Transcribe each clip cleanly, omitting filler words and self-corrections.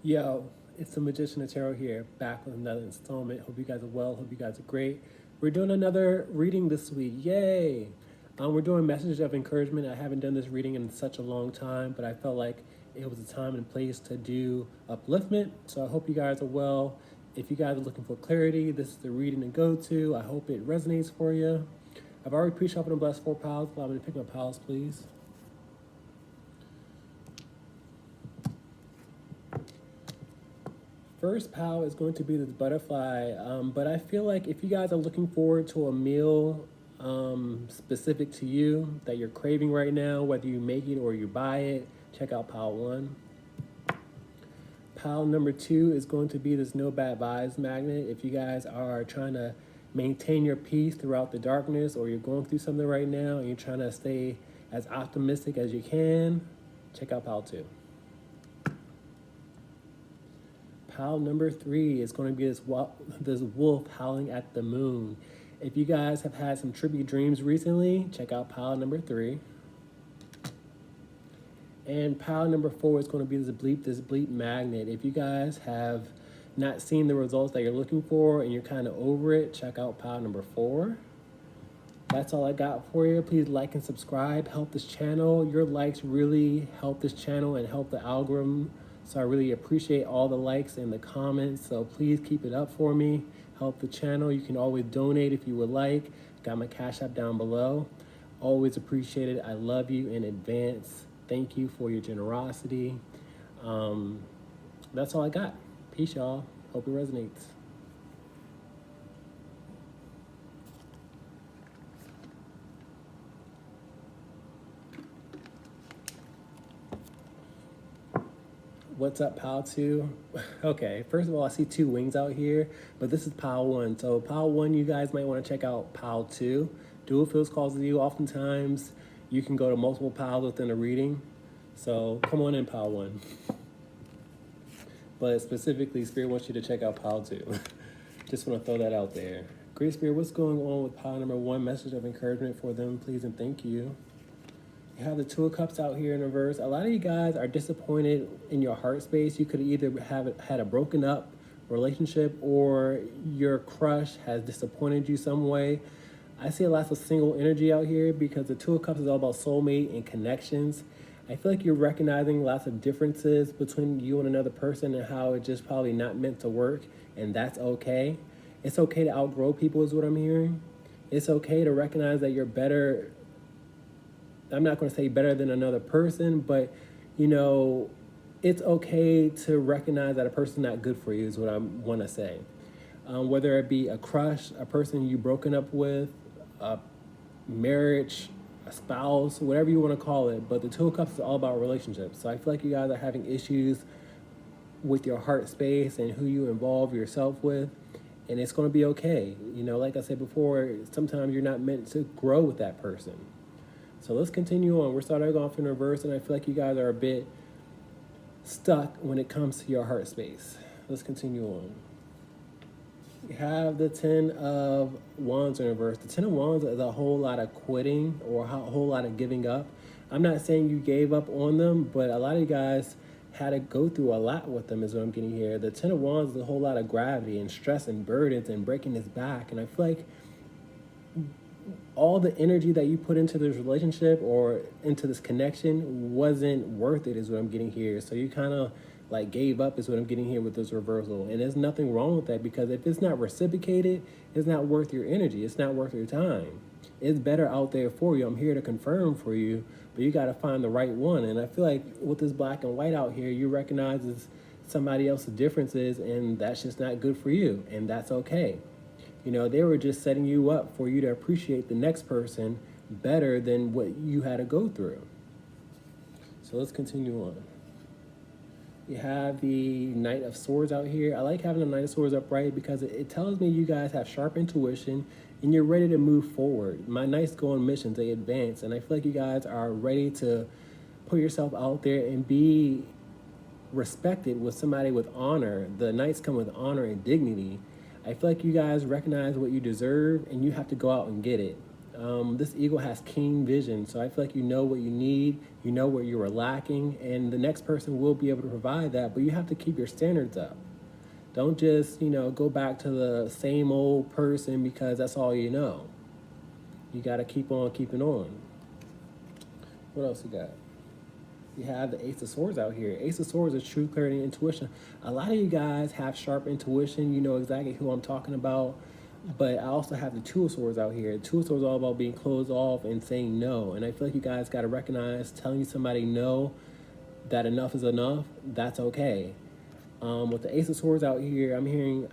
Yo, it's the Magician of Tarot here, back with another installment. Hope you guys are well. Hope you guys are great. We're doing another reading this week. Yay! We're doing messages of encouragement. I haven't done this reading in such a long time, but I felt like it was a time and place to do upliftment. So I hope you guys are well. If you guys are looking for clarity, this is the reading to go to. I hope it resonates for you. I've already pre-shuffled and blessed 4 piles, but I'm going to pick my piles, please. First pile is going to be this butterfly, but I feel like if you guys are looking forward to a meal specific to you that you're craving right now, whether you make it or you buy it, check out pile 1. Pile number 2 is going to be this no bad vibes magnet. If you guys are trying to maintain your peace throughout the darkness, or you're going through something right now and you're trying to stay as optimistic as you can, check out pile 2. Pile number 3 is going to be this wolf howling at the moon. If you guys have had some trippy dreams recently, check out pile number 3. And pile number 4 is going to be this bleep magnet. If you guys have not seen the results that you're looking for and you're kind of over it, check out pile number 4. That's all I got for you. Please like and subscribe. Help this channel. Your likes really help this channel and help the algorithm. So I really appreciate all the likes and the comments. So please keep it up for me. Help the channel. You can always donate if you would like. Got my Cash App down below. Always appreciate it. I love you in advance. Thank you for your generosity. That's all I got. Peace, y'all. Hope it resonates. What's up, pile 2? Okay, first of all, I see 2 wings out here, but this is pile 1. So pile 1, you guys might want to check out pile 2. Dual feels calls to you. Oftentimes, you can go to multiple piles within a reading. So come on in, pile 1. But specifically, Spirit wants you to check out pile 2. Just want to throw that out there. Great Spirit, what's going on with pile number 1? Message of encouragement for them, please and thank you. You have the 2 of Cups out here in reverse. A lot of you guys are disappointed in your heart space. You could either have had a broken up relationship, or your crush has disappointed you some way. I see lots of single energy out here because the 2 of Cups is all about soulmate and connections. I feel like you're recognizing lots of differences between you and another person and how it's just probably not meant to work, and that's okay. It's okay to outgrow people is what I'm hearing. It's okay to recognize that you're better. I'm not going to say better than another person, but, you know, it's okay to recognize that a person's not good for you is what I want to say. Whether it be a crush, a person you've broken up with, a marriage, a spouse, whatever you want to call it. But the 2 of Cups is all about relationships. So I feel like you guys are having issues with your heart space and who you involve yourself with. And it's going to be okay. You know, like I said before, sometimes you're not meant to grow with that person. So let's continue on. We're starting off in reverse, and I feel like you guys are a bit stuck when it comes to your heart space. Let's continue on. You have the 10 of Wands in reverse. The 10 of Wands is a whole lot of quitting or a whole lot of giving up. I'm not saying you gave up on them, but a lot of you guys had to go through a lot with them is what I'm getting here. The 10 of Wands is a whole lot of gravity and stress and burdens and breaking his back. And I feel like all the energy that you put into this relationship or into this connection wasn't worth it is what I'm getting here. So you kind of like gave up is what I'm getting here with this reversal. And there's nothing wrong with that, because if it's not reciprocated, it's not worth your energy. It's not worth your time. It's better out there for you. I'm here to confirm for you, but you got to find the right one. And I feel like with this black and white out here, you recognize somebody else's differences, and that's just not good for you. And that's okay. You know, they were just setting you up for you to appreciate the next person better than what you had to go through. So let's continue on. You have the Knight of Swords out here. I like having the Knight of Swords upright because it tells me you guys have sharp intuition and you're ready to move forward. My Knights go on missions, they advance, and I feel like you guys are ready to put yourself out there and be respected with somebody with honor. The Knights come with honor and dignity. I feel like you guys recognize what you deserve and you have to go out and get it. This eagle has keen vision, so I feel like you know what you need, you know where you are lacking, and the next person will be able to provide that, but you have to keep your standards up. Don't just, go back to the same old person because that's all you know. You got to keep on keeping on. What else you got? You have the Ace of Swords out here. Ace of Swords is truth, clarity, and intuition. A lot of you guys have sharp intuition. You know exactly who I'm talking about. But I also have the Two of Swords out here. Two of Swords is all about being closed off and saying no. And I feel like you guys got to recognize telling somebody no, that enough is enough, that's okay. With the Ace of Swords out here,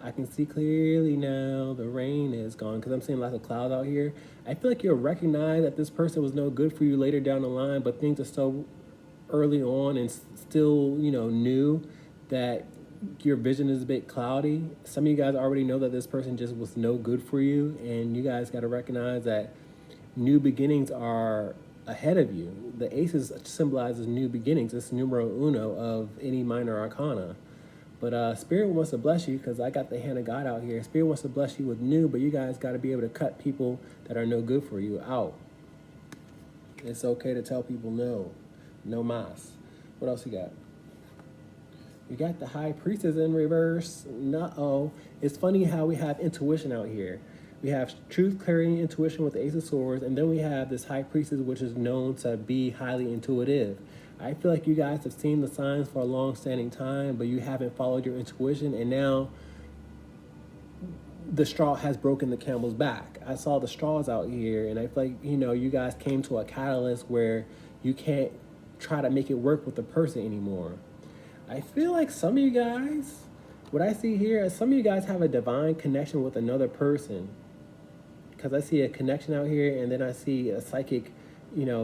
I can see clearly now the rain is gone because I'm seeing lots of clouds out here. I feel like you'll recognize that this person was no good for you later down the line, but things are so early on and still, new that your vision is a bit cloudy. Some of you guys already know that this person just was no good for you, and you guys got to recognize that new beginnings are ahead of you. The aces symbolizes new beginnings. It's numero uno of any minor arcana. But Spirit wants to bless you because I got the hand of God out here. Spirit wants to bless you with new, but you guys got to be able to cut people that are no good for you out. It's okay to tell people no. No mas. What else you got? You got the High Priestess in reverse. No. It's funny how we have intuition out here. We have truth, clarity, and intuition with the Ace of Swords, and then we have this High Priestess, which is known to be highly intuitive. I feel like you guys have seen the signs for a long-standing time, but you haven't followed your intuition, and now the straw has broken the camel's back. I saw the straws out here, and I feel like, you guys came to a catalyst where you can't try to make it work with the person anymore. I feel like some of you guys, what I see here is some of you guys have a divine connection with another person. Because I see a connection out here, and then I see a psychic,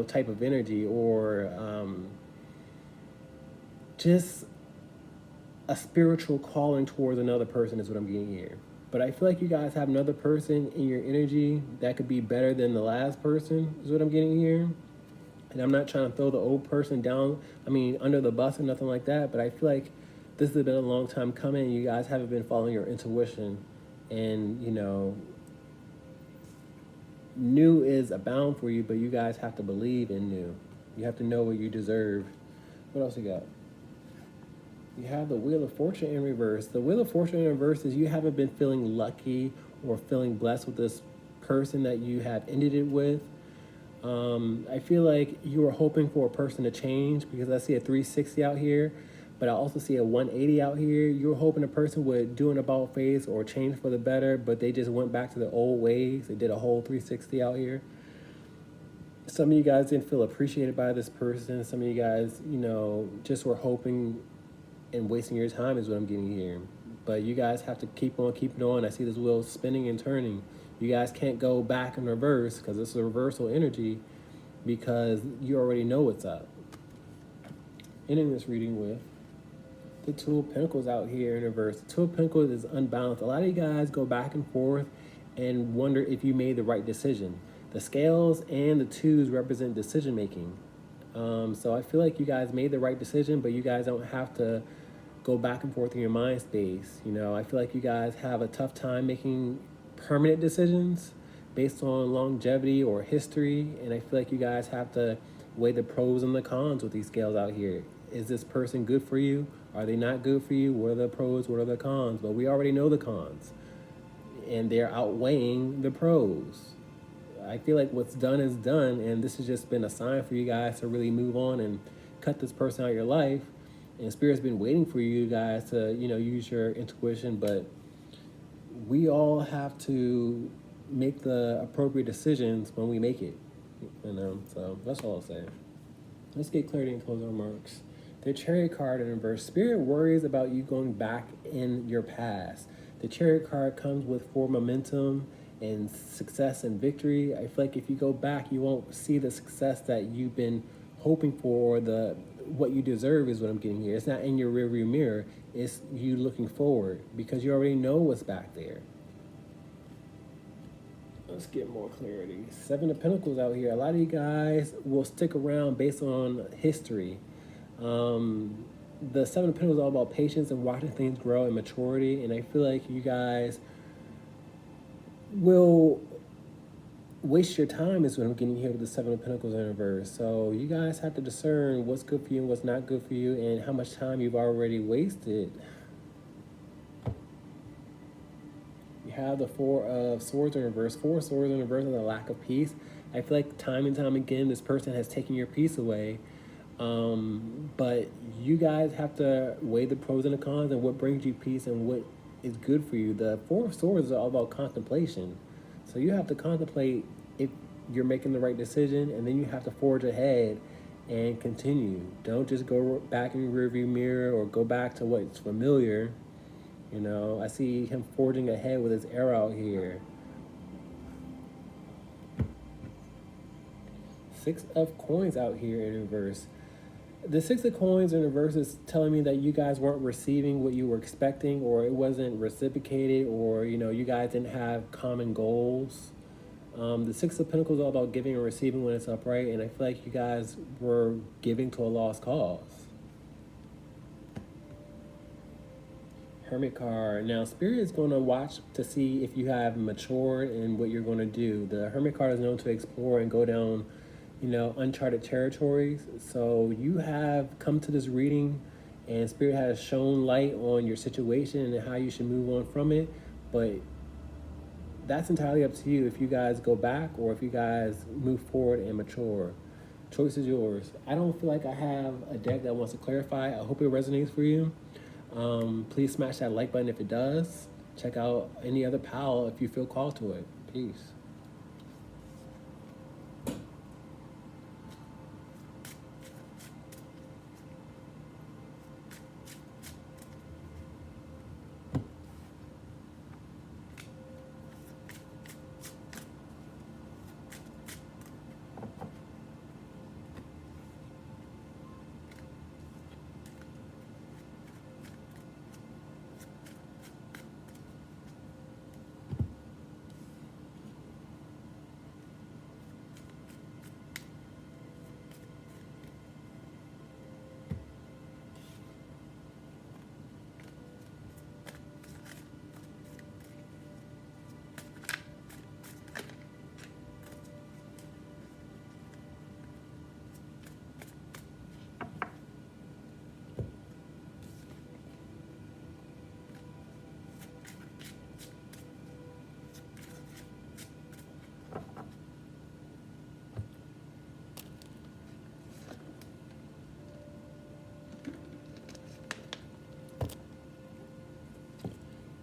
type of energy, or just a spiritual calling towards another person is what I'm getting here. But I feel like you guys have another person in your energy that could be better than the last person is what I'm getting here. And I'm not trying to throw the old person down, under the bus or nothing like that, but I feel like this has been a long time coming. You guys haven't been following your intuition. And, new is abound for you, but you guys have to believe in new. You have to know what you deserve. What else you got? You have the Wheel of Fortune in reverse. The Wheel of Fortune in reverse is you haven't been feeling lucky or feeling blessed with this person that you have ended it with. I feel like you were hoping for a person to change because I see a 360 out here, but I also see a 180 out here. You were hoping a person would do an about face or change for the better, but they just went back to the old ways. They did a whole 360 out here. Some of you guys didn't feel appreciated by this person. Some of you guys, just were hoping and wasting your time is what I'm getting here. But you guys have to keep on keeping on. I see this wheel spinning and turning. You guys can't go back in reverse because it's a reversal energy because you already know what's up. Ending this reading with the Two of Pentacles out here in reverse. The Two of Pentacles is unbalanced. A lot of you guys go back and forth and wonder if you made the right decision. The scales and the twos represent decision making. So I feel like you guys made the right decision, but you guys don't have to go back and forth in your mind space. I feel like you guys have a tough time making permanent decisions based on longevity or history, and I feel like you guys have to weigh the pros and the cons with these scales out here. Is this person good for you? Are they not good for you? What are the pros? What are the cons? But we already know the cons, and they're outweighing the pros. I feel like what's done is done, and this has just been a sign for you guys to really move on and cut this person out of your life. And Spirit's been waiting for you guys to, use your intuition, but we all have to make the appropriate decisions when we make it, so that's all I'll say. Let's get clarity and closing remarks. The Chariot card in reverse. Spirit worries about you going back in your past. The Chariot card comes with forward momentum and success and victory. I feel like if you go back, you won't see the success that you've been hoping for, what you deserve is what I'm getting here. It's not in your rearview mirror. It's you looking forward because you already know what's back there. Let's get more clarity. Seven of Pentacles out here. A lot of you guys will stick around based on history. The Seven of Pentacles is all about patience and watching things grow and maturity. And I feel like you guys will waste your time is what I'm getting here with the Seven of Pentacles in reverse. So you guys have to discern what's good for you and what's not good for you, and how much time you've already wasted. You have the Four of Swords in reverse. Four Swords in reverse is a lack of peace. I feel like time and time again, this person has taken your peace away. But you guys have to weigh the pros and the cons and what brings you peace and what is good for you. The Four of Swords is all about contemplation. So you have to contemplate if you're making the right decision, and then you have to forge ahead and continue. Don't just go back in your rearview mirror or go back to what's familiar. You know, I see him forging ahead with his arrow out here. Six of Coins out here in reverse. The Six of Coins in reverse is telling me that you guys weren't receiving what you were expecting, or it wasn't reciprocated, or, you know, you guys didn't have common goals. The Six of Pentacles is all about giving and receiving when it's upright, and I feel like you guys were giving to a lost cause. Hermit card. Now, Spirit is going to watch to see if you have matured in what you're going to do. The Hermit card is known to explore and go down, you know, uncharted territories. So you have come to this reading, and Spirit has shown light on your situation and how you should move on from it. But that's entirely up to you if you guys go back or if you guys move forward and mature. Choice is yours. I don't feel like I have a deck that wants to clarify. I hope it resonates for you. Please smash that like button if it does. Check out any other pile if you feel called to it. Peace.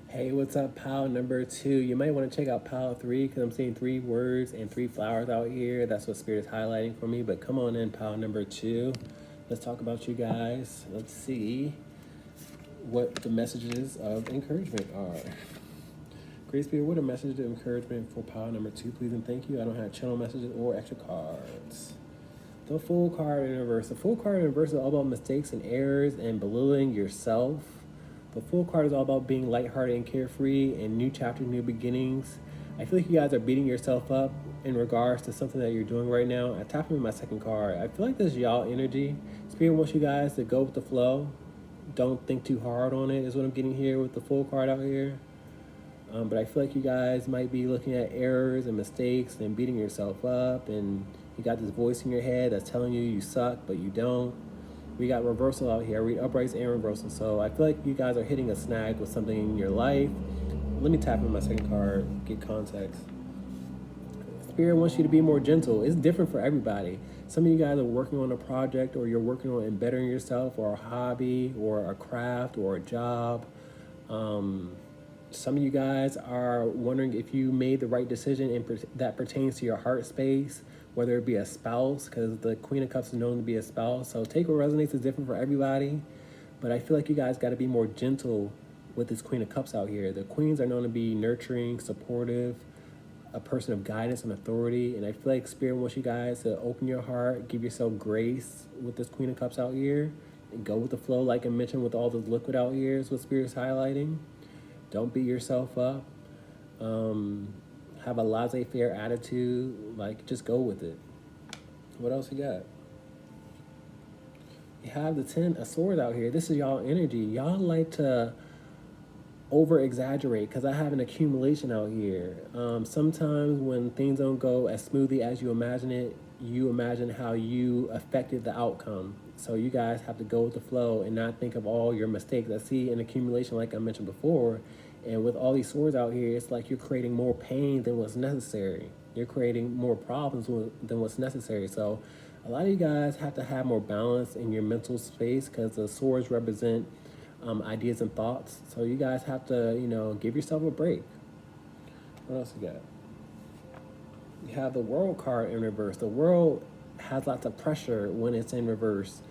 Hey, what's up, pile number 2? You might want to check out pile 3 because I'm seeing 3 words and 3 flowers out here. That's what Spirit is highlighting for me. But come on in, pile number 2. Let's talk about you guys. Let's see what the messages of encouragement are. Great Spirit, what are messages of encouragement for pile number 2, please and thank you. I don't have channel messages or extra cards. The Fool card in reverse. The Fool card in reverse is all about mistakes and errors and belittling yourself. The Fool card is all about being lighthearted and carefree and new chapters, new beginnings. I feel like you guys are beating yourself up in regards to something that you're doing right now. I tap in my second card. I feel like this is y'all energy. Spirit wants you guys to go with the flow. Don't think too hard on it is what I'm getting here with the Fool card out here. But I feel like you guys might be looking at errors and mistakes and beating yourself up, and you got this voice in your head that's telling you suck, but you don't. We got reversal out here. I read uprights and reversal. So I feel like you guys are hitting a snag with something in your life. Let me tap in my second card, get context. Spirit wants you to be more gentle. It's different for everybody. Some of you guys are working on a project, or you're working on bettering yourself, or a hobby, or a craft, or a job. Some of you guys are wondering if you made the right decision that pertains to your heart space, whether it be a spouse, because the Queen of Cups is known to be a spouse. So take what resonates is different for everybody. But I feel like you guys got to be more gentle with this Queen of Cups out here. The Queens are known to be nurturing, supportive, a person of guidance and authority. And I feel like Spirit wants you guys to open your heart, give yourself grace with this Queen of Cups out here, and go with the flow, like I mentioned, with all this liquid out here is what Spirit's highlighting. Don't beat yourself up. Have a laissez-faire attitude. Like, just go with it. What else you got? You have the 10 of Swords out here. This is y'all energy. Y'all like to over exaggerate, because I have an accumulation out here. Sometimes when things don't go as smoothly as you imagine it, you imagine how you affected the outcome. So you guys have to go with the flow and not think of all your mistakes. I see an accumulation, like I mentioned before, and with all these swords out here, it's like you're creating more pain than what's necessary. You're creating more problems than what's necessary. So a lot of you guys have to have more balance in your mental space, because the swords represent ideas and thoughts. So you guys have to, give yourself a break. What else you got? You have the World card in reverse. The World has lots of pressure when it's in reverse.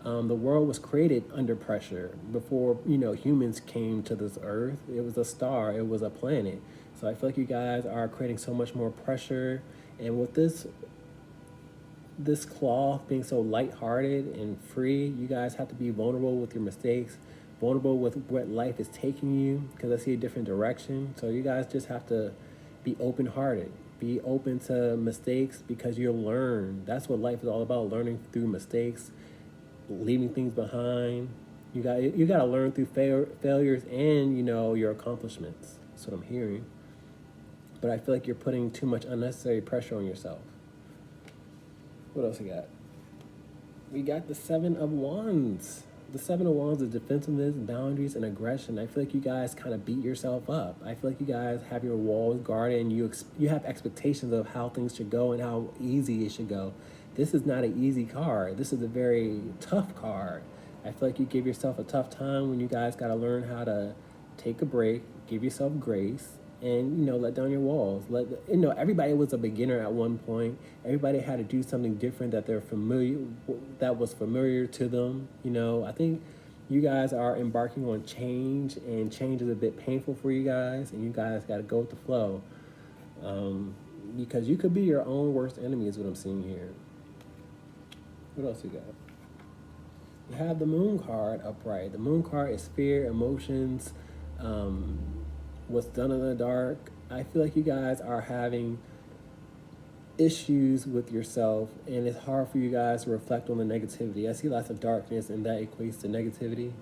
The world was created under pressure before, humans came to this earth. It was a star, it was a planet. So I feel like you guys are creating so much more pressure. And with this cloth being so lighthearted and free, you guys have to be vulnerable with your mistakes, vulnerable with what life is taking you, because I see a different direction. So you guys just have to be open-hearted. Be open to mistakes, because you'll learn. That's what life is all about, learning through mistakes, leaving things behind. You got to learn through failures and, your accomplishments. That's what I'm hearing. But I feel like you're putting too much unnecessary pressure on yourself. What else we got? We got the Seven of Wands. The Seven of Wands is defensiveness, boundaries, and aggression. I feel like you guys kind of beat yourself up. I feel like you guys have your walls guarded, and you have expectations of how things should go and how easy it should go. This is not an easy card. This is a very tough card. I feel like you give yourself a tough time when you guys got to learn how to take a break, give yourself grace, and let down your walls. Everybody was a beginner at one point. Everybody had to do something different that was familiar to them. I think you guys are embarking on change, and change is a bit painful for you guys, and you guys got to go with the flow, because you could be your own worst enemy is what I'm seeing here. What else you got? You have the Moon card upright. The Moon card is fear, emotions, what's done in the dark. I feel like you guys are having issues with yourself, and it's hard for you guys to reflect on the negativity. I see lots of darkness, and that equates to negativity.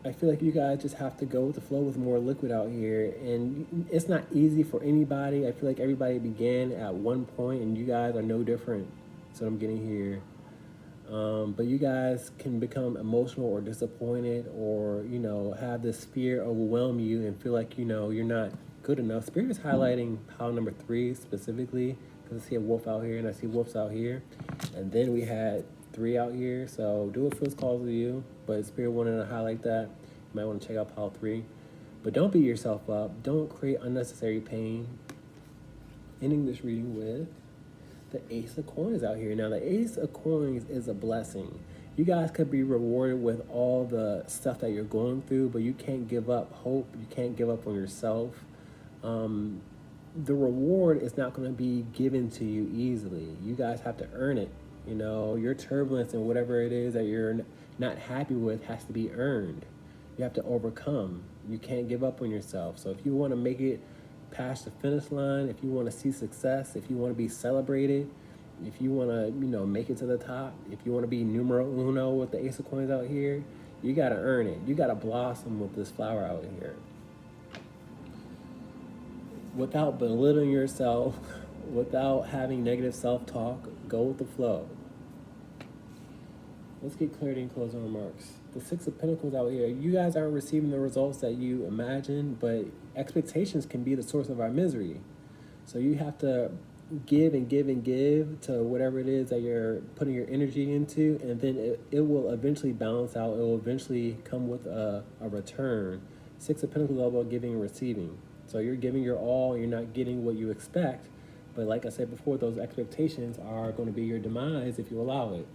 I feel like you guys just have to go with the flow with more liquid out here, and it's not easy for anybody. I feel like everybody began at one point, and you guys are no different. That's what I'm getting here. But you guys can become emotional or disappointed, or have this fear overwhelm you and feel like you're not good enough. Spirit is highlighting pile number 3 specifically, because I see a wolf out here and I see wolves out here, and then we had 3 out here. So do what feels called to you, but Spirit wanted to highlight that. You might want to check out pile 3, but don't beat yourself up. Don't create unnecessary pain. Ending this reading with the Ace of Coins out here. Now, the Ace of Coins is a blessing. You guys could be rewarded with all the stuff that you're going through, but you can't give up hope. You can't give up on yourself. The reward is not going to be given to you easily. You guys have to earn it. Your turbulence and whatever it is that you're not happy with has to be earned. You have to overcome. You can't give up on yourself. So if you want to make it past the finish line, if you want to see success, if you want to be celebrated, if you want to, make it to the top, if you want to be numero uno with the Ace of Coins out here, you got to earn it. You got to blossom with this flower out here. Without belittling yourself, without having negative self-talk, go with the flow. Let's get clarity and closing remarks. The Six of Pentacles out here. You guys aren't receiving the results that you imagined, but expectations can be the source of our misery. So you have to give and give and give to whatever it is that you're putting your energy into, and then it will eventually balance out. It will eventually come with a return. Six of Pentacles is all about giving and receiving. So you're giving your all, and you're not getting what you expect. But like I said before, those expectations are going to be your demise if you allow it.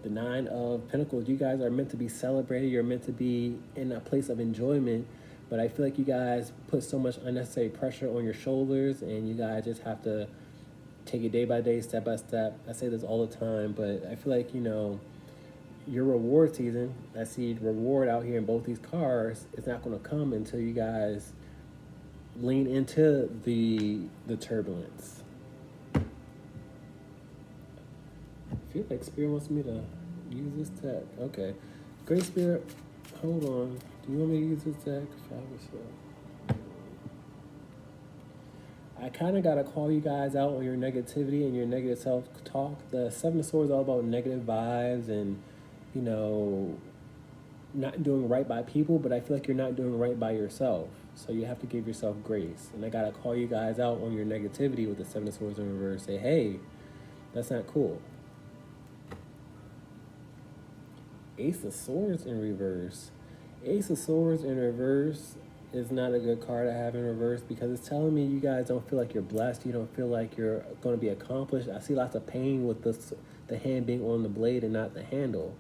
The Nine of Pentacles, you guys are meant to be celebrated. You're meant to be in a place of enjoyment. But I feel like you guys put so much unnecessary pressure on your shoulders, and you guys just have to take it day by day, step by step. I say this all the time, but I feel like, your reward season, I see reward out here in both these cards, it's not going to come until you guys lean into the turbulence. I feel like Spirit wants me to use this tech. Okay. Great Spirit, hold on. Do you want me to use this deck? I kind of got to call you guys out on your negativity and your negative self-talk. The Seven of Swords is all about negative vibes and, you know, not doing right by people, but I feel like you're not doing right by yourself. So you have to give yourself grace. And I got to call you guys out on your negativity with the Seven of Swords in reverse. Say, hey, that's not cool. Ace of Swords in reverse. Ace of Swords in reverse is not a good card to have in reverse because it's telling me you guys don't feel like you're blessed. You don't feel like you're going to be accomplished. I see lots of pain with the hand being on the blade and not the handle.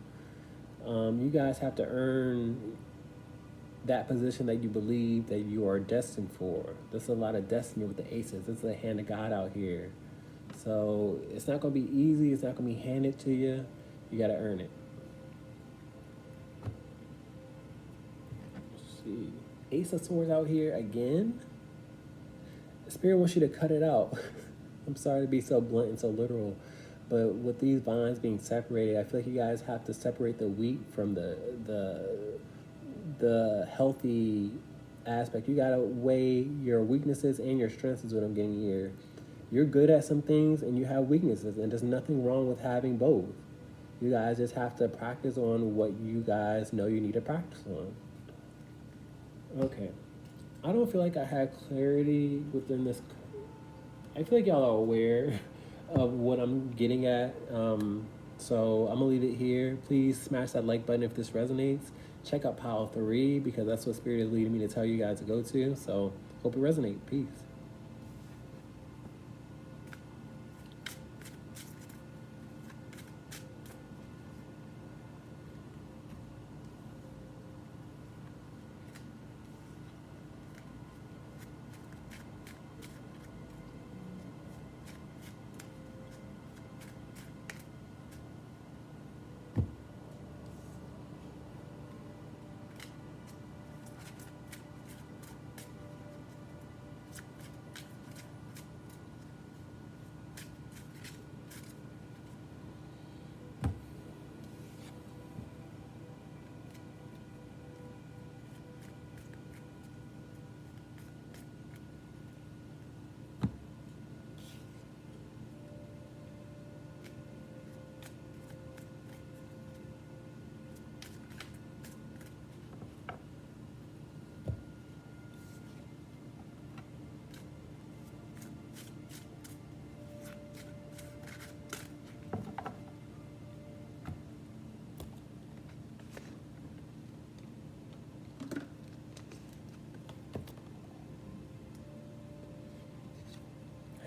You guys have to earn that position that you believe that you are destined for. There's a lot of destiny with the aces. This is a hand of God out here. So it's not going to be easy. It's not going to be handed to you. You got to earn it. Let's see. Ace of Swords out here again. Spirit wants you to cut it out. I'm sorry to be so blunt and so literal, but with these vines being separated, I feel like you guys have to separate the wheat from the healthy aspect. You gotta weigh your weaknesses and your strengths is what I'm getting here. You're good at some things and you have weaknesses, and there's nothing wrong with having both. You guys just have to practice on what you guys know you need to practice on. Okay. I don't feel like I had clarity within this. I feel like y'all are aware of what I'm getting at. So I'm gonna leave it here. Please smash that like button if this resonates. Check out pile 3 because that's what Spirit is leading me to tell you guys to go to. So hope it resonates. Peace.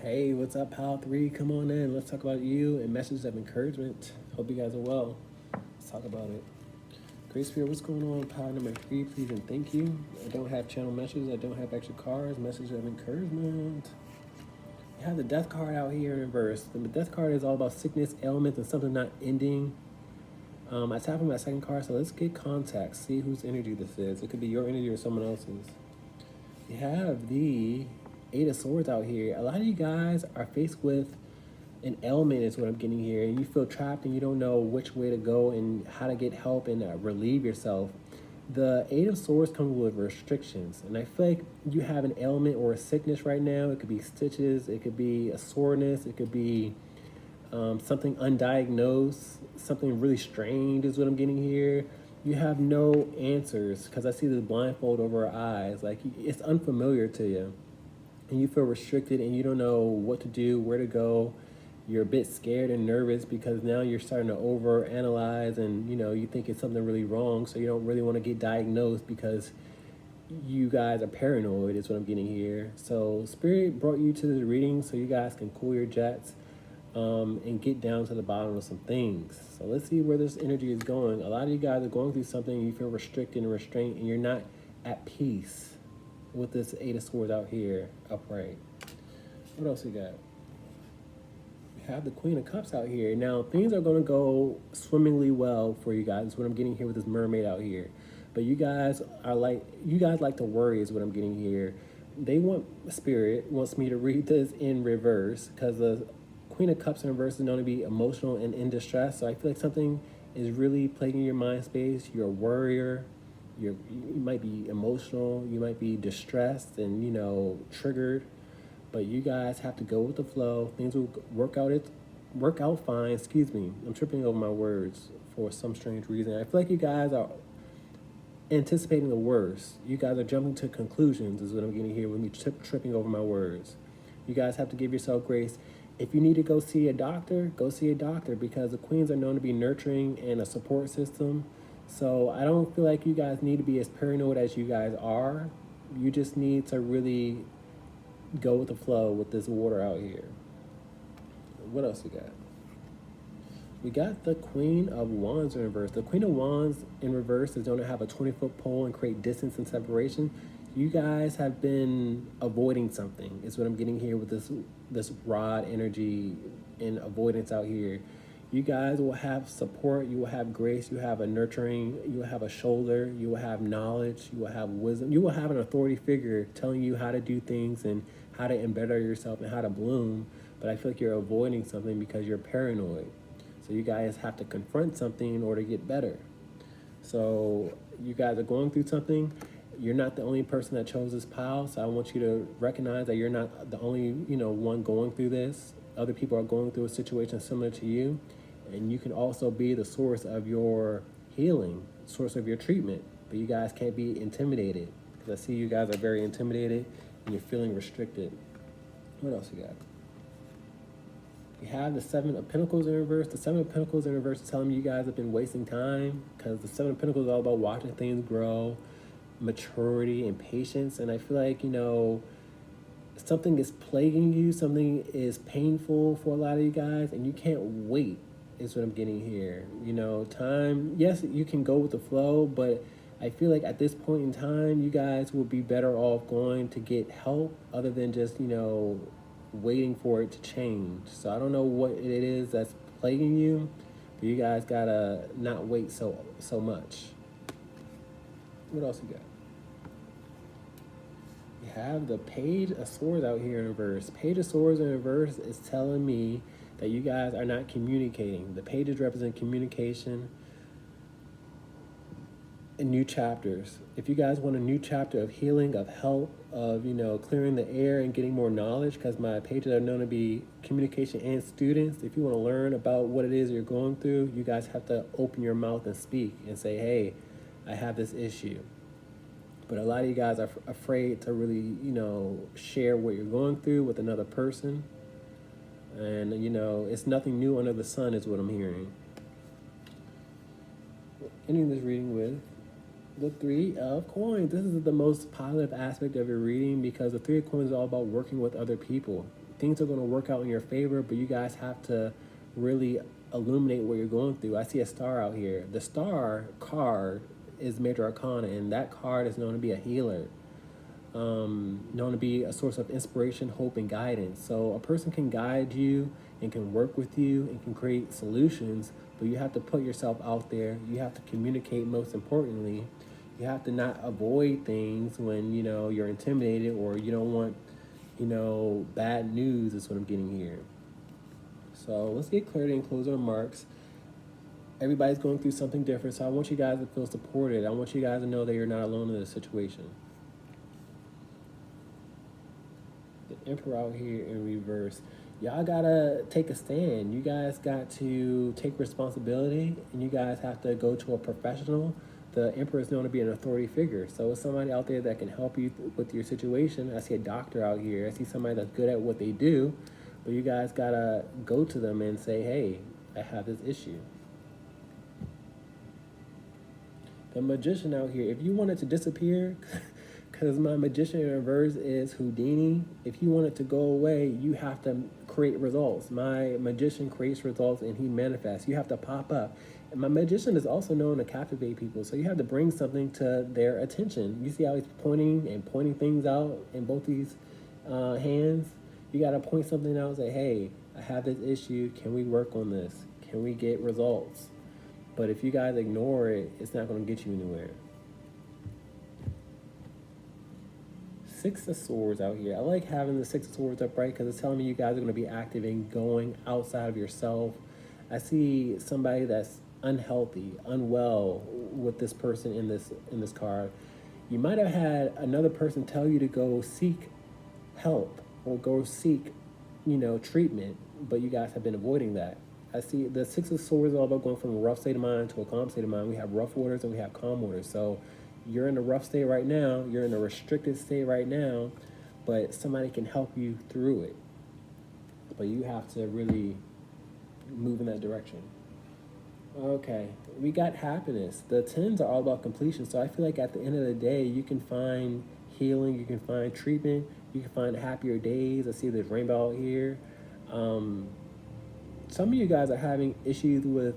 Hey, what's up, pile 3? Come on in. Let's talk about you and messages of encouragement. Hope you guys are well. Let's talk about it. Great Spirit, what's going on? Pile number 3, please and thank you. I don't have channel messages. I don't have extra cards. Messages of encouragement. You have the Death card out here in reverse. The Death card is all about sickness, ailments, and something not ending. I tap on my second card, so let's get context. See whose energy this is. It could be your energy or someone else's. You have the Eight of Swords out here. A lot of you guys are faced with an ailment is what I'm getting here, and you feel trapped and you don't know which way to go and how to get help and relieve yourself. The Eight of Swords comes with restrictions, and I feel like you have an ailment or a sickness right now. It could be stitches, it could be a soreness, it could be something undiagnosed, something really strange is what I'm getting here. You have no answers because I see this blindfold over our eyes. Like, it's unfamiliar to you. And you feel restricted and you don't know what to do, where to go. You're a bit scared and nervous because now you're starting to overanalyze and, you know, you think it's something really wrong. So you don't really want to get diagnosed because you guys are paranoid is what I'm getting here. So Spirit brought you to this reading so you guys can cool your jets and get down to the bottom of some things. So let's see where this energy is going. A lot of you guys are going through something and you feel restricted and restrained and you're not at peace with this Eight of Swords out here upright. What else we got? We have the Queen of Cups out here. Now, things are going to go swimmingly well for you guys. That's what I'm getting here with this mermaid out here. But you guys like to worry is what I'm getting here. Spirit wants me to read this in reverse because the Queen of Cups in reverse is known to be emotional and in distress. So I feel like something is really plaguing your mind space. You're a worrier. You might be emotional, you might be distressed and, you know, triggered, but you guys have to go with the flow. Things will work out fine. Excuse me, I'm tripping over my words for some strange reason. I feel like you guys are anticipating the worst. You guys are jumping to conclusions, is what I'm getting here with me tripping over my words. You guys have to give yourself grace. If you need to go see a doctor, go see a doctor, because the queens are known to be nurturing and a support system. So I don't feel like you guys need to be as paranoid as you guys are. You just need to really go with the flow with this water out here. What else we got? We got the Queen of Wands in reverse. The Queen of Wands in reverse is known to have a 20-foot pole and create distance and separation. You guys have been avoiding something, is what I'm getting here with this rod energy and avoidance out here. You guys will have support, you will have grace, you have a nurturing, you will have a shoulder, you will have knowledge, you will have wisdom, you will have an authority figure telling you how to do things and how to embetter yourself and how to bloom. But I feel like you're avoiding something because you're paranoid. So you guys have to confront something in order to get better. So you guys are going through something. You're not the only person that chose this pile. So I want you to recognize that you're not the only, one going through this. Other people are going through a situation similar to you. And you can also be the source of your healing, source of your treatment. But you guys can't be intimidated, because I see you guys are very intimidated and you're feeling restricted. What else you got? You have the Seven of Pentacles in reverse. The Seven of Pentacles in reverse is telling me you guys have been wasting time, because the Seven of Pentacles is all about watching things grow, maturity, and patience. And I feel like, something is plaguing you, something is painful for a lot of you guys, and you can't wait, is what I'm getting here. Time, yes, you can go with the flow, but I feel like at this point in time, you guys will be better off going to get help other than just, waiting for it to change. So I don't know what it is that's plaguing you, but you guys gotta not wait so much. What else you got? You have the Page of Swords out here in reverse. Page of Swords in reverse is telling me that you guys are not communicating. The pages represent communication and new chapters. If you guys want a new chapter of healing, of help, of clearing the air and getting more knowledge, because my pages are known to be communication and students. If you want to learn about what it is you're going through, you guys have to open your mouth and speak and say, hey, I have this issue. But a lot of you guys are afraid to really, share what you're going through with another person. And, it's nothing new under the sun is what I'm hearing. Ending this reading with the Three of Coins. This is the most positive aspect of your reading, because the Three of Coins is all about working with other people. Things are going to work out in your favor, but you guys have to really illuminate what you're going through. I see a star out here. The star card is Major Arcana, and that card is known to be a healer, known to be a source of inspiration, hope, and guidance. So a person can guide you and can work with you and can create solutions, but you have to put yourself out there. You have to communicate, most importantly. You have to not avoid things when, you're intimidated or you don't want, bad news is what I'm getting here. So let's get clarity and closing remarks. Everybody's going through something different, so I want you guys to feel supported. I want you guys to know that you're not alone in this situation. The Emperor out here in reverse. Y'all gotta take a stand. You guys got to take responsibility, and you guys have to go to a professional. The Emperor is known to be an authority figure, so it's somebody out there that can help you with your situation. I see a doctor out here. I see somebody that's good at what they do, but you guys gotta go to them and say, hey, I have this issue. The Magician out here, if you want it to disappear, because my Magician in reverse is Houdini, if you want it to go away, you have to create results. My Magician creates results and he manifests. You have to pop up. And my Magician is also known to captivate people, so you have to bring something to their attention. You see how he's pointing things out in both these hands? You got to point something out and say, hey, I have this issue. Can we work on this? Can we get results? But if you guys ignore it, it's not going to get you anywhere. Six of Swords out here. I like having the Six of Swords upright because it's telling me you guys are going to be active and going outside of yourself. I see somebody that's unhealthy, unwell with this person in this card. You might have had another person tell you to go seek help or go seek, treatment, but you guys have been avoiding that. I see the Six of Swords is all about going from a rough state of mind to a calm state of mind. We have rough waters and we have calm waters. So you're in a rough state right now, you're in a restricted state right now, but somebody can help you through it. But you have to really move in that direction. Okay, we got happiness. The tens are all about completion. So I feel like at the end of the day, you can find healing, you can find treatment, you can find happier days. I see this rainbow out here. Some of you guys are having issues with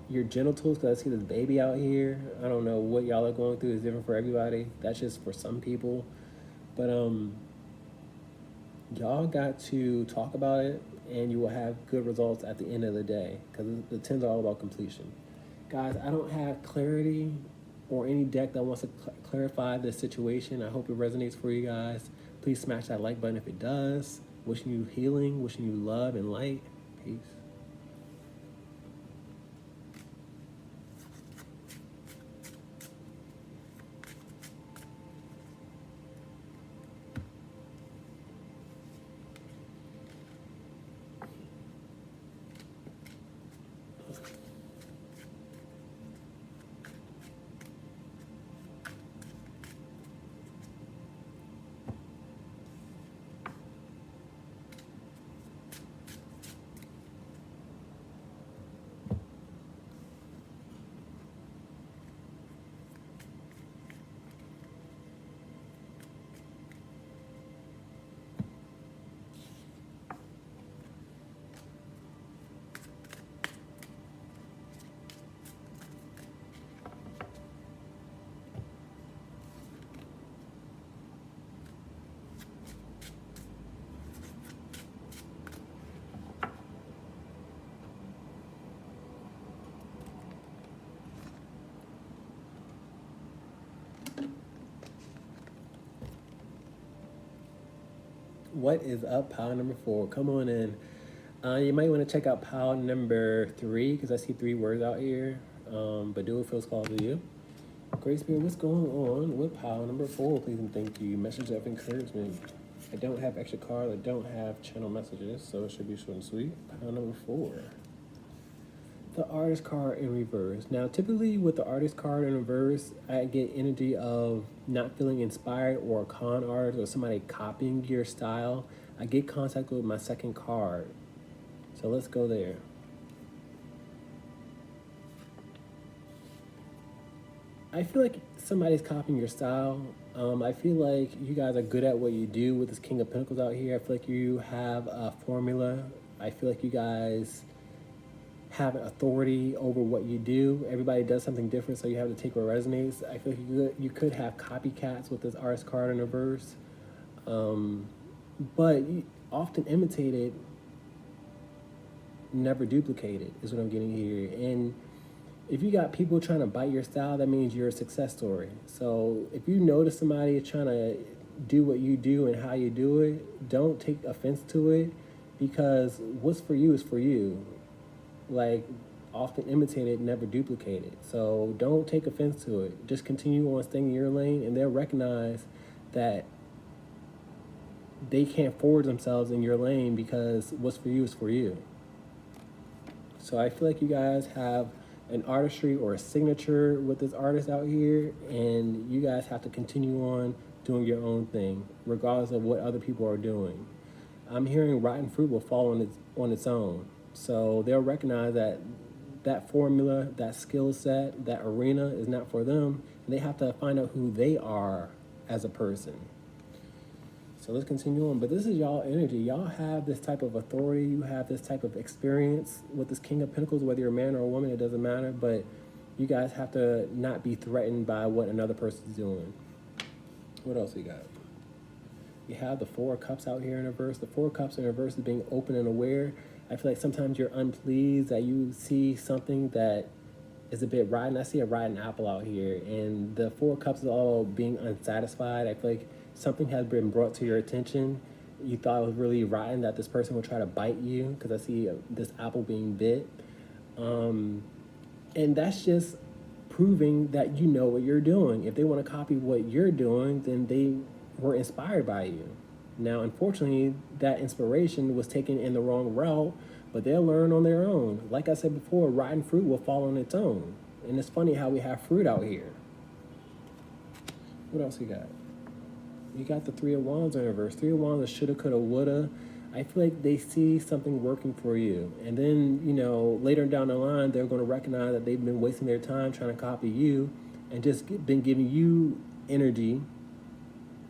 your genitals because I see this baby out here. I don't know what y'all are going through. It's different for everybody. That's just for some people. But y'all got to talk about it, and you will have good results at the end of the day because the tens are all about completion. Guys, I don't have clarity or any deck that wants to clarify this situation. I hope it resonates for you guys. Please smash that like button if it does. Wishing you healing, wishing you love and light. Peace. What is up, pile number 4? Come on in. You might want to check out pile number 3 because I see 3 words out here. But do what feels called to you. Great Spirit, what's going on with pile number 4? Please and thank you. Message of encouragement. I don't have extra cards. I don't have channel messages, so it should be short and sweet. Pile number 4. The artist card in reverse. Now, typically with the artist card in reverse, I get energy of not feeling inspired or a con artist or somebody copying your style. I get contact with my second card. So let's go there. I feel like somebody's copying your style. I feel like you guys are good at what you do with this King of Pentacles out here. I feel like you have a formula. I feel like you guys have an authority over what you do. Everybody does something different, so you have to take what resonates. I feel like you could have copycats with this artist card in reverse, but you often imitated, never duplicated is what I'm getting here. And if you got people trying to bite your style, that means you're a success story. So if you notice somebody is trying to do what you do and how you do it, don't take offense to it, because what's for you is for you. Like, often imitated, never duplicated. So don't take offense to it. Just continue on staying in your lane, and they'll recognize that they can't forward themselves in your lane because what's for you is for you. So I feel like you guys have an artistry or a signature with this artist out here, and you guys have to continue on doing your own thing, regardless of what other people are doing. I'm hearing rotten fruit will fall on its own. So they'll recognize that that formula, that skill set, that arena is not for them, and they have to find out who they are as a person. So let's continue on. But this is y'all energy. Y'all have this type of authority. You have this type of experience with this King of Pentacles, whether you're a man or a woman, it doesn't matter. But you guys have to not be threatened by what another person's doing. What else we got? You have the 4 of Cups out here in reverse. The 4 of Cups in reverse is being open and aware. I feel like sometimes you're unpleased that you see something that is a bit rotten. I see a rotten apple out here, and the 4 of Cups is all being unsatisfied. I feel like something has been brought to your attention. You thought it was really rotten that this person would try to bite you, because I see this apple being bit. And that's just proving that you know what you're doing. If they want to copy what you're doing, then they were inspired by you. Now, unfortunately, that inspiration was taken in the wrong route, but they'll learn on their own. Like I said before, rotten fruit will fall on its own. And it's funny how we have fruit out here. What else you got? You got the Three of Wands in reverse. Three of Wands, shoulda, coulda, woulda. I feel like they see something working for you. And then, later down the line, they're going to recognize that they've been wasting their time trying to copy you and just been giving you energy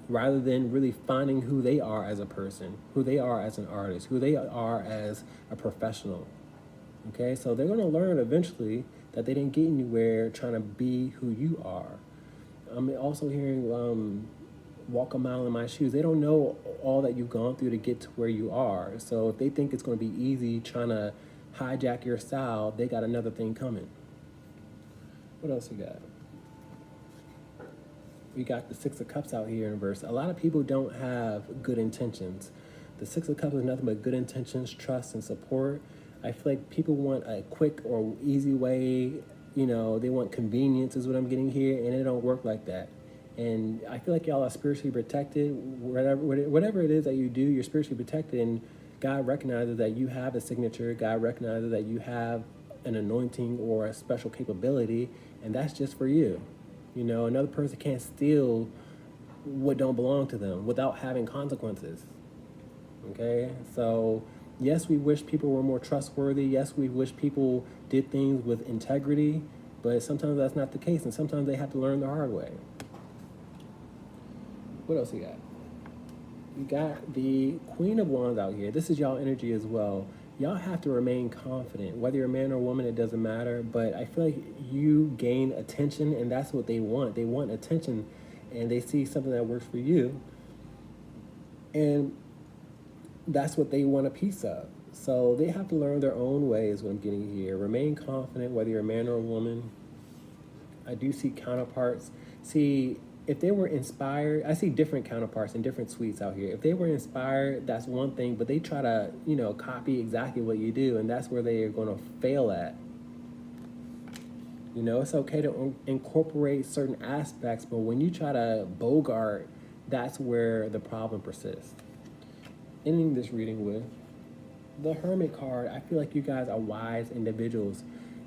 rather than really finding who they are as a person, who they are as an artist, who they are as a professional. Okay, so they're going to learn eventually that they didn't get anywhere trying to be who you are. I'm also hearing walk a mile in my shoes. They don't know all that you've gone through to get to where you are. So if they think it's going to be easy trying to hijack your style, they got another thing coming. What else you got? We got the Six of Cups out here in reverse. A lot of people don't have good intentions. The Six of Cups is nothing but good intentions, trust, and support. I feel like people want a quick or easy way. They want convenience is what I'm getting here, and it don't work like that. And I feel like y'all are spiritually protected. Whatever it is that you do, you're spiritually protected, and God recognizes that you have a signature. God recognizes that you have an anointing or a special capability, and that's just for you. Another person can't steal what don't belong to them without having consequences. Okay? So, yes, we wish people were more trustworthy. Yes, we wish people did things with integrity, but sometimes that's not the case, and sometimes they have to learn the hard way. What else you got? You got the Queen of Wands out here. This is y'all energy as well. Y'all have to remain confident. Whether you're a man or a woman, it doesn't matter. But I feel like you gain attention, and that's what they want. They want attention, and they see something that works for you. And that's what they want a piece of. So they have to learn their own way is what I'm getting here. Remain confident, whether you're a man or a woman. I do see counterparts. See, if they were inspired, I see different counterparts in different suites out here. If they were inspired, that's one thing, but they try to, copy exactly what you do, and that's where they are going to fail at. It's okay to incorporate certain aspects, but when you try to bogart, that's where the problem persists. Ending this reading with the Hermit card. I feel like you guys are wise individuals.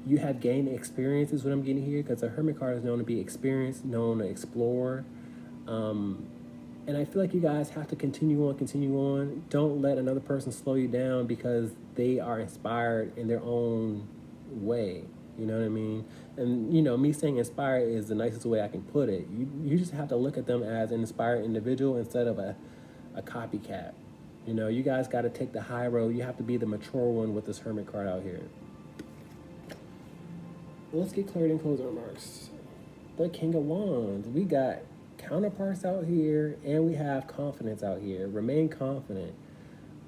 You have gained experience is what I'm getting here, because the Hermit card is known to be experienced, known to explore. And I feel like you guys have to continue on. Don't let another person slow you down because they are inspired in their own way. You know what I mean? And, me saying inspired is the nicest way I can put it. You just have to look at them as an inspired individual instead of a copycat. You guys got to take the high road. You have to be the mature one with this Hermit card out here. Let's get clarity and closing remarks. The King of Wands. We got counterparts out here, and we have confidence out here. Remain confident.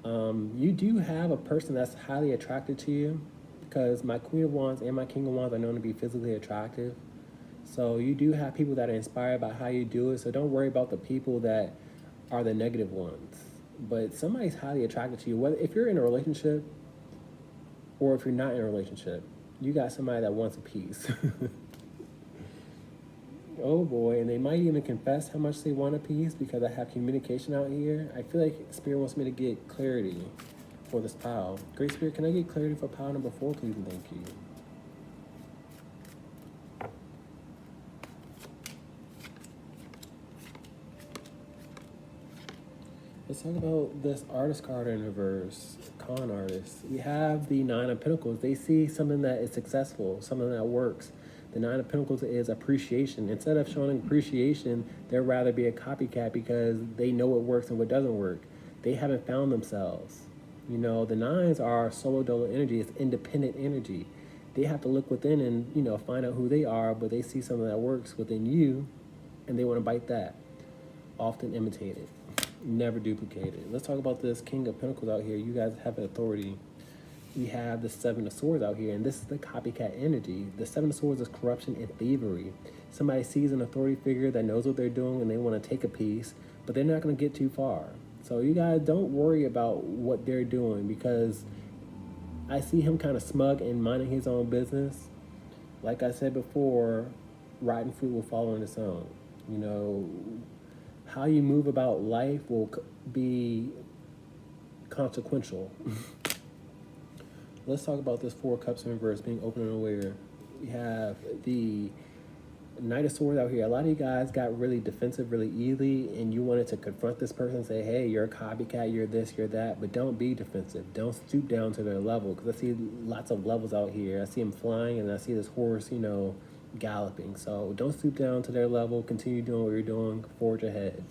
You do have a person that's highly attracted to you, because my Queen of Wands and my King of Wands are known to be physically attractive. So you do have people that are inspired by how you do it. So don't worry about the people that are the negative ones. But somebody's highly attracted to you, whether if you're in a relationship or if you're not in a relationship. You got somebody that wants a piece. Oh boy, and they might even confess how much they want a piece because I have communication out here. I feel like Spirit wants me to get clarity for this pile. Great Spirit, can I get clarity for pile number 4, please, and thank you. Let's talk about this artist card in reverse, con artist. We have the Nine of Pentacles. They see something that is successful, something that works. The Nine of Pentacles is appreciation. Instead of showing appreciation, they'd rather be a copycat because they know what works and what doesn't work. They haven't found themselves. The nines are solo dolo energy. It's independent energy. They have to look within and, find out who they are, but they see something that works within you, and they want to bite that. Often imitate it. Never duplicate it. Let's talk about this King of Pentacles out here. You guys have authority. We have the Seven of Swords out here, and this is the copycat energy. The Seven of Swords is corruption and thievery. Somebody sees an authority figure that knows what they're doing and they want to take a piece, but they're not going to get too far. So you guys don't worry about what they're doing, because I see him kind of smug and minding his own business. Like I said before, rotten fruit will fall on its own. You know, how you move about life will be consequential. Let's talk about this Four Cups in reverse being open and aware. We have the Knight of Swords out here. A lot of you guys got really defensive really easily, and you wanted to confront this person and say, hey, you're a copycat, you're this, you're that, but don't be defensive. Don't stoop down to their level, because I see lots of levels out here. I see them flying, and I see this horse, you know, galloping. So don't stoop down to their level. Continue doing what you're doing. Forge ahead.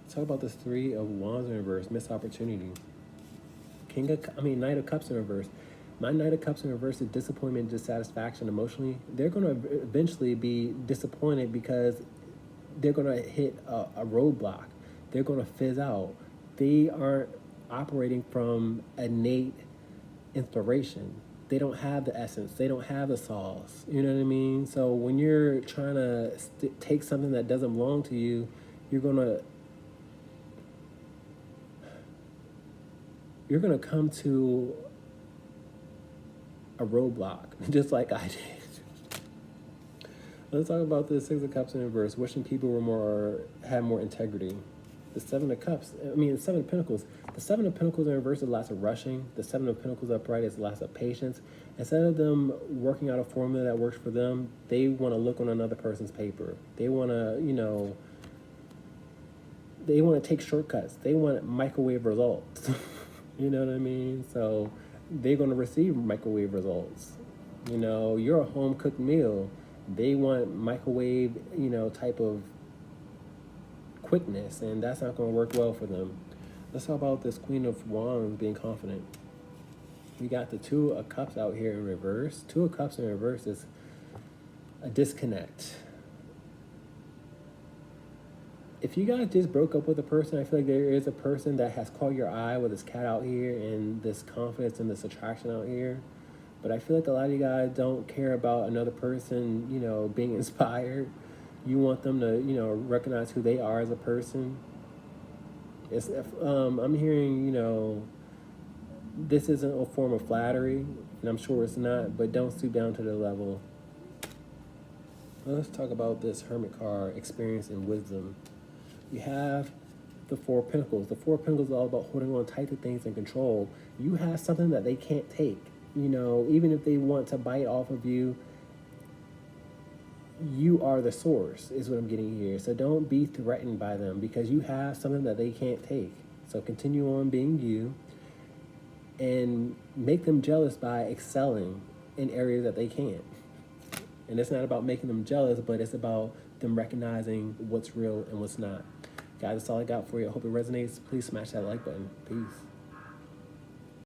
Let's talk about this Three of Wands in reverse. Missed opportunity. Knight of Cups in reverse. My Knight of Cups in reverse is disappointment, dissatisfaction emotionally. They're going to eventually be disappointed because they're going to hit a roadblock. They're going to fizz out. They aren't operating from innate inspiration. They don't have the essence. They don't have the sauce. You know what I mean? So when you're trying to take something that doesn't belong to you, you're going to come to a roadblock, just like I did. Let's talk about the Six of Cups in reverse, wishing people had more integrity. The Seven of Cups, the Seven of Pentacles. The Seven of Pentacles in reverse is lots of rushing. The Seven of Pentacles upright is lots of patience. Instead of them working out a formula that works for them, they want to look on another person's paper. They want to, they want to take shortcuts. They want microwave results. You know what I mean? So they're going to receive microwave results. You know, you're a home-cooked meal. They want microwave, type of quickness, and that's not going to work well for them. Let's talk about this Queen of Wands being confident. We got the Two of Cups out here in reverse. Two of Cups in reverse is a disconnect. If you guys just broke up with a person, I feel like there is a person that has caught your eye with this cat out here and this confidence and this attraction out here. But I feel like a lot of you guys don't care about another person, being inspired. You want them to, recognize who they are as a person. I'm hearing, this isn't a form of flattery, and I'm sure it's not, but don't stoop down to their level. Let's talk about this Hermit card, experience and wisdom. You have the Four of Pentacles. The Four of Pentacles is all about holding on tight to things and control. You have something that they can't take. Even if they want to bite off of you, you are the source, is what I'm getting here. So don't be threatened by them because you have something that they can't take. So continue on being you and make them jealous by excelling in areas that they can't. And it's not about making them jealous, but it's about them recognizing what's real and what's not. Guys, that's all I got for you. I hope it resonates. Please smash that like button. Peace.